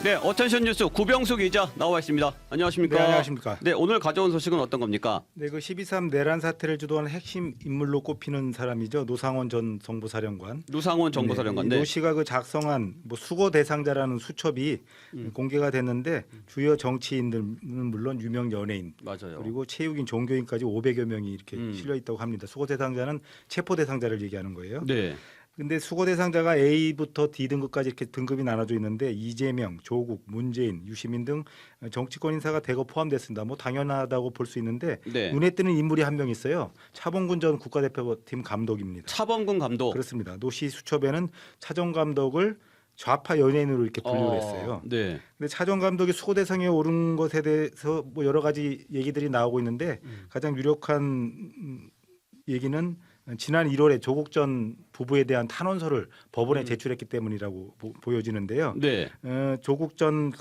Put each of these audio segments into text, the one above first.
네, 어텐션 뉴스 구병수 기자 나와 있습니다. 안녕하십니까? 네, 안녕하십니까? 네, 오늘 가져온 소식은 어떤 겁니까? 네, 그 12.3 내란 사태를 주도한 핵심 인물로 꼽히는 사람이죠. 노상원 전 정보사령관. 노상원 정보사령관. 네, 네. 노 씨가 그 작성한 뭐 수거 대상자라는 수첩이 공개가 됐는데 주요 정치인들은 물론 유명 연예인 맞아요. 그리고 체육인, 종교인까지 500여 명이 이렇게 실려 있다고 합니다. 수거 대상자는 체포 대상자를 얘기하는 거예요. 네. 근데 수거 대상자가 A부터 D 등급까지 이렇게 등급이 나눠져 있는데 이재명, 조국, 문재인, 유시민 등 정치권 인사가 대거 포함됐습니다. 뭐 당연하다고 볼 수 있는데 네. 눈에 띄는 인물이 한 명 있어요. 차범근 전 국가대표팀 감독입니다. 차범근 감독. 그렇습니다. 노씨 수첩에는 차 전 감독을 좌파 연예인으로 이렇게 분류를 했어요. 네. 근데 차 전 감독이 수고 대상에 오른 것에 대해서 뭐 여러 가지 얘기들이 나오고 있는데 가장 유력한 얘기는 지난 1월에 조국 전 부부에 대한 탄원서를 법원에 제출했기 때문이라고 보여지는데요. 네. 조국 전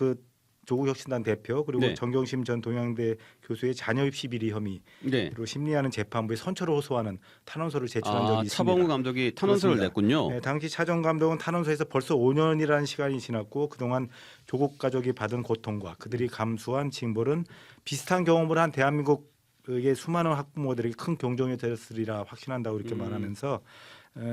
조국혁신단 대표 그리고 네. 정경심 전 동양대 교수의 자녀 입시 비리 혐의로 네. 심리하는 재판부에 선처를 호소하는 탄원서를 제출한 적이 있습니다. 차범근 감독이 탄원서를 그렇습니다. 냈군요. 네, 당시 차 전 감독은 탄원서에서 벌써 5년이라는 시간이 지났고 그동안 조국 가족이 받은 고통과 그들이 감수한 징벌은 비슷한 경험을 한 대한민국의 수많은 학부모들에게 큰 경종이 되었으리라 확신한다고 이렇게 말하면서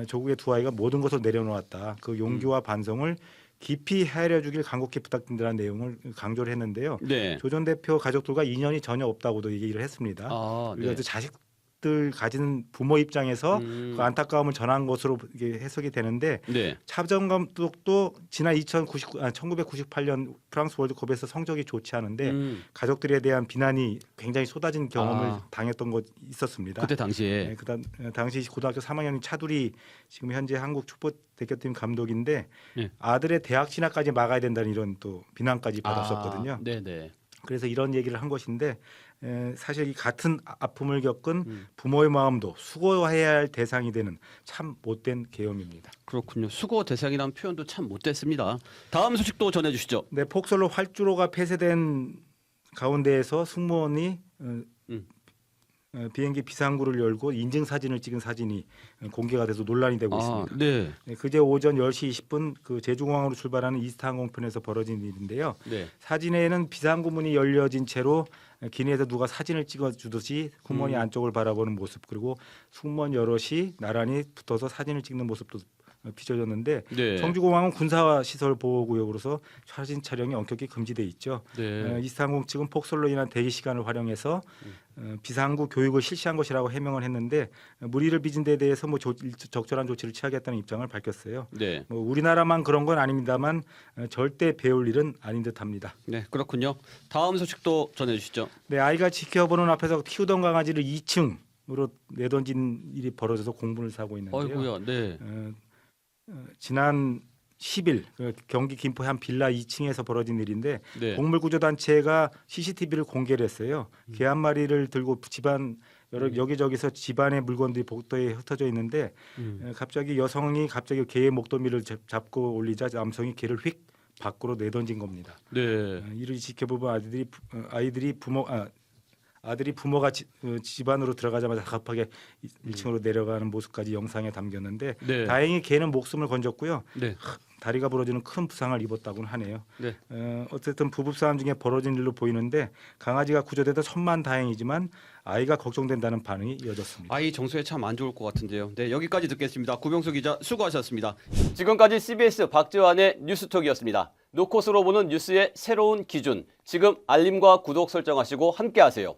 조국의 두 아이가 모든 것을 내려놓았다. 그 용기와 반성을 깊이 헤아려 주길 간곡히 부탁드린다는 내용을 강조를 했는데요. 네. 조 전 대표 가족들과 인연이 전혀 없다고도 얘기를 했습니다. 네. 그래서 자식들 가진 부모 입장에서 그 안타까움을 전한 것으로 이게 해석이 되는데 네. 차 전 감독도 지난 1998년 프랑스 월드컵에서 성적이 좋지 않은데 가족들에 대한 비난이 굉장히 쏟아진 경험을 당했던 것 있었습니다. 그때 당시에. 네, 당시 고등학교 3학년인 차두리 지금 현재 한국 축구 대표팀 감독인데 네. 아들의 대학 진학까지 막아야 된다는 이런 또 비난까지 받았었거든요. 네, 네. 그래서 이런 얘기를 한 것인데 사실 이 같은 아픔을 겪은 부모의 마음도 수고해야 할 대상이 되는 참 못된 계엄입니다. 그렇군요. 수고 대상이라는 표현도 참 못됐습니다. 다음 소식도 전해 주시죠. 네, 폭설로 활주로가 폐쇄된 가운데에서 승무원이 비행기 비상구를 열고 인증 사진을 찍은 사진이 공개가 돼서 논란이 되고 있습니다. 네. 네, 그제 오전 10시 20분 그 제주공항으로 출발하는 이스타 항공편에서 벌어진 일인데요. 네. 사진에는 비상구 문이 열려진 채로 기내에서 누가 사진을 찍어주듯이 승무원이 안쪽을 바라보는 모습 그리고 승무원 여럿이 나란히 붙어서 사진을 찍는 모습도 비춰졌는데 네. 청주공항은 군사시설 보호구역으로서 사진 촬영이 엄격히 금지돼 있죠. 네. 이스타항공 측은 폭설로 인한 대기 시간을 활용해서 비상구 교육을 실시한 것이라고 해명을 했는데 무리를 빚은 데 대해서 뭐 적절한 조치를 취하겠다는 입장을 밝혔어요. 네. 뭐 우리나라만 그런 건 아닙니다만 절대 배울 일은 아닌 듯합니다. 네, 그렇군요. 다음 소식도 전해 주시죠. 네, 아이가 지켜보는 앞에서 키우던 강아지를 2층으로 내던진 일이 벌어져서 공분을 사고 있는데요. 아이고야. 네. 지난 10일 경기 김포 한 빌라 2층에서 벌어진 일인데 네. 동물구조단체가 CCTV를 공개를 했어요. 개 한 마리를 들고 집안 여기저기서 집안의 물건들이 복도에 흩어져 있는데 갑자기 여성이 갑자기 개의 목덜미를 잡고 올리자 남성이 개를 휙 밖으로 내던진 겁니다. 네. 이를 지켜보면 아들이 부모가 집안으로 들어가자마자 급하게 1층으로 내려가는 모습까지 영상에 담겼는데 네. 다행히 개는 목숨을 건졌고요. 네. 다리가 부러지는 큰 부상을 입었다고는 하네요. 네. 어쨌든 부부싸움 중에 벌어진 일로 보이는데 강아지가 구조돼서 천만다행이지만 아이가 걱정된다는 반응이 이어졌습니다. 아이 정서에 참 안 좋을 것 같은데요. 네, 여기까지 듣겠습니다. 구병수 기자 수고하셨습니다. 지금까지 CBS 박지환의 뉴스톡이었습니다. 노컷으로 보는 뉴스의 새로운 기준. 지금 알림과 구독 설정하시고 함께하세요.